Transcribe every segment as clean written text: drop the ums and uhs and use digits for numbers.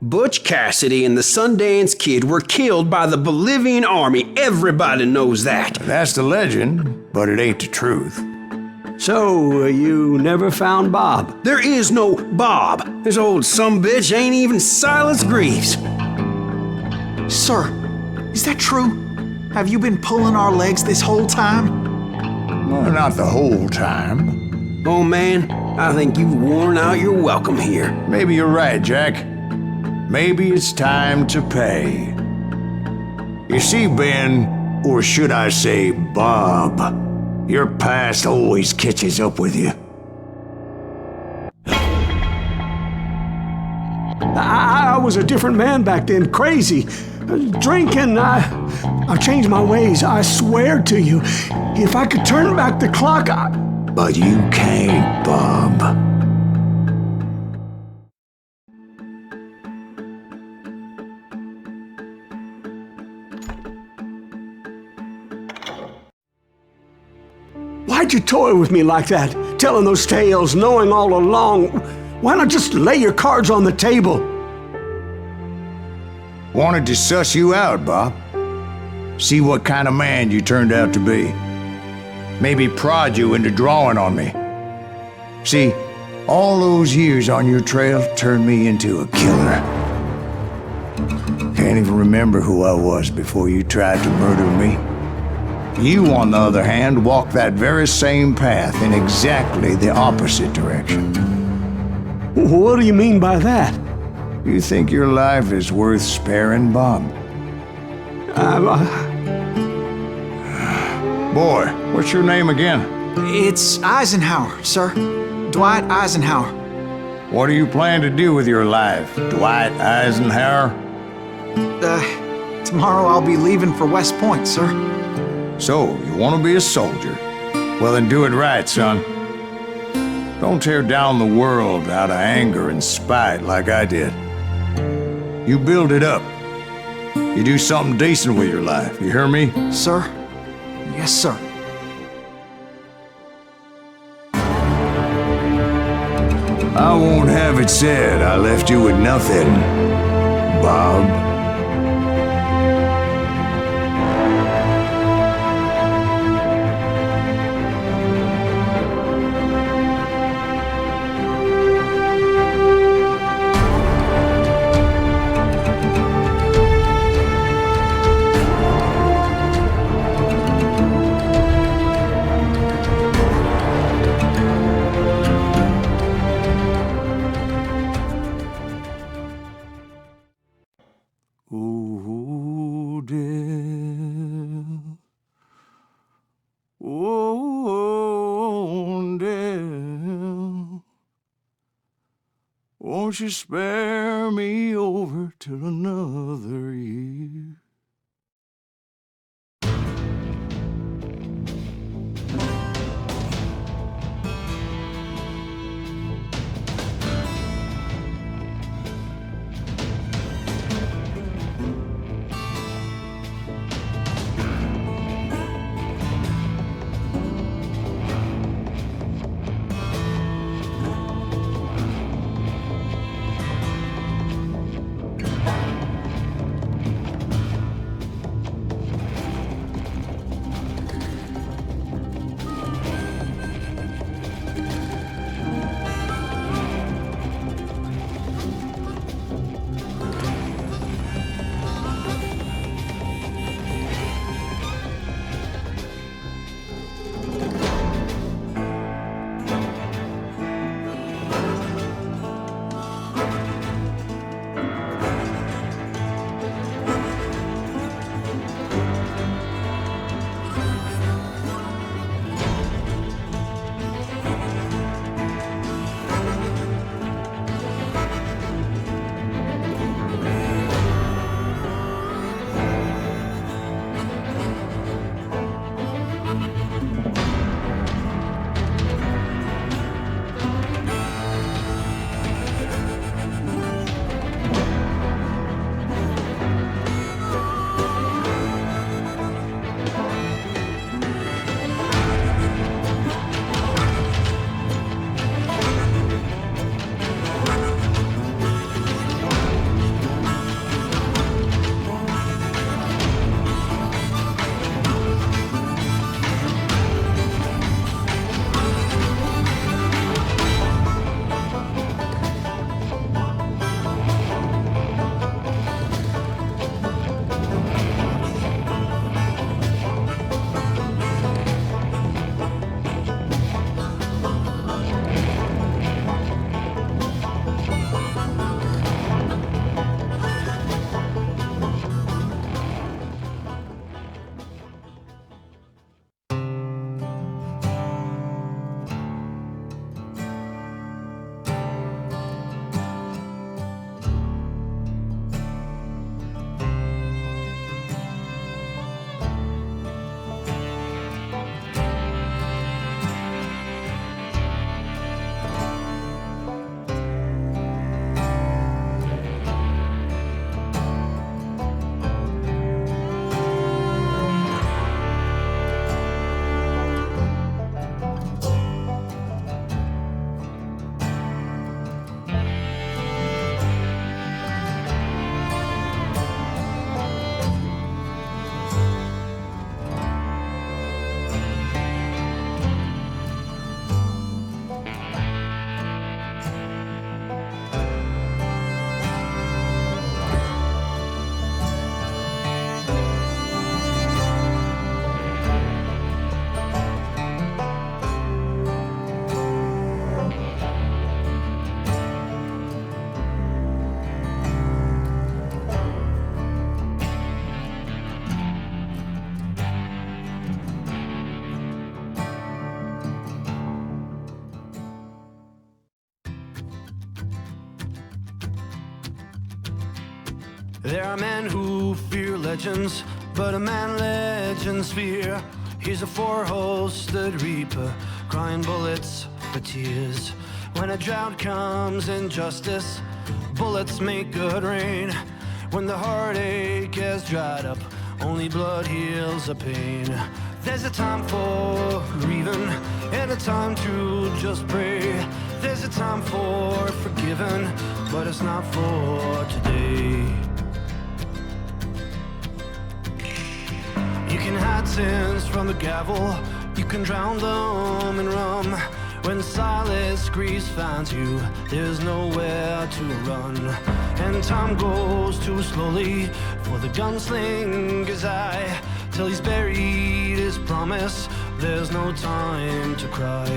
Butch Cassidy and the Sundance Kid were killed by the Bolivian army. Everybody knows that. That's the legend, but it ain't the truth. So, you never found Bob? There is no Bob. This old sumbitch ain't even Silas Greaves. Sir, is that true? Have you been pulling our legs this whole time? Well, not the whole time. Oh man, I think you've worn out your welcome here. Maybe you're right, Jack. Maybe it's time to pay. You see, Ben, or should I say Bob, your past always catches up with you. I was a different man back then, crazy. Drinking, I changed my ways, I swear to you. If I could turn back the clock, But you can't, Bob. Why'd you toy with me like that? Telling those tales, knowing all along. Why not just lay your cards on the table? Wanted to suss you out, Bob. See what kind of man you turned out to be. Maybe prod you into drawing on me. See, all those years on your trail turned me into a killer. Can't even remember who I was before you tried to murder me. You, on the other hand, walked that very same path in exactly the opposite direction. What do you mean by that? You think your life is worth sparing, Bob? Boy, what's your name again? It's Eisenhower, sir. Dwight Eisenhower. What do you plan to do with your life, Dwight Eisenhower? Tomorrow I'll be leaving for West Point, sir. So, you want to be a soldier? Well, then do it right, son. Don't tear down the world out of anger and spite like I did. You build it up. You do something decent with your life, you hear me? Sir? Yes, sir. I won't have it said I left you with nothing, Bob. Won't you spare me over till another year? There are men who fear legends, but a man legends fear. He's a four-hosted reaper, crying bullets for tears. When a drought comes in justice, bullets make good rain. When the heartache has dried up, only blood heals the pain. There's a time for grieving and a time to just pray. There's a time for forgiving, but it's not for today. You can hide sins from the gavel, you can drown them in rum. When Silas Grease finds you, there's nowhere to run. And time goes too slowly for the gunslinger's eye. Till he's buried his promise, there's no time to cry.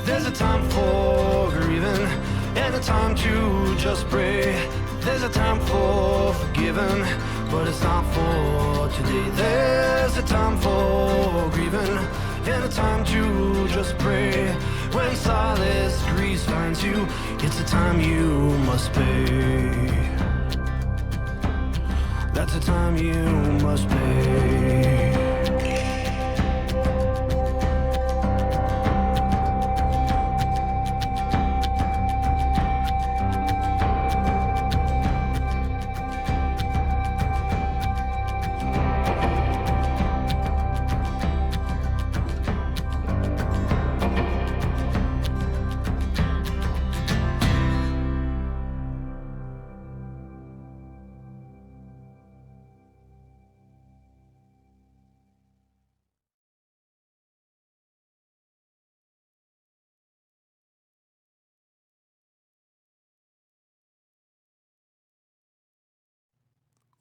There's a time for grieving and a time to just pray. There's a time for forgiving, but it's not for today. There's a time for grieving and a time to just pray. When Silas Grease finds you, it's a time you must pay. That's a time you must pay.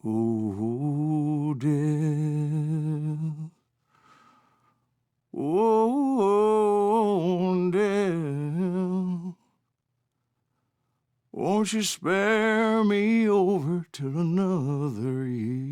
Oh, dear. Oh, dear. Won't you spare me over till another year?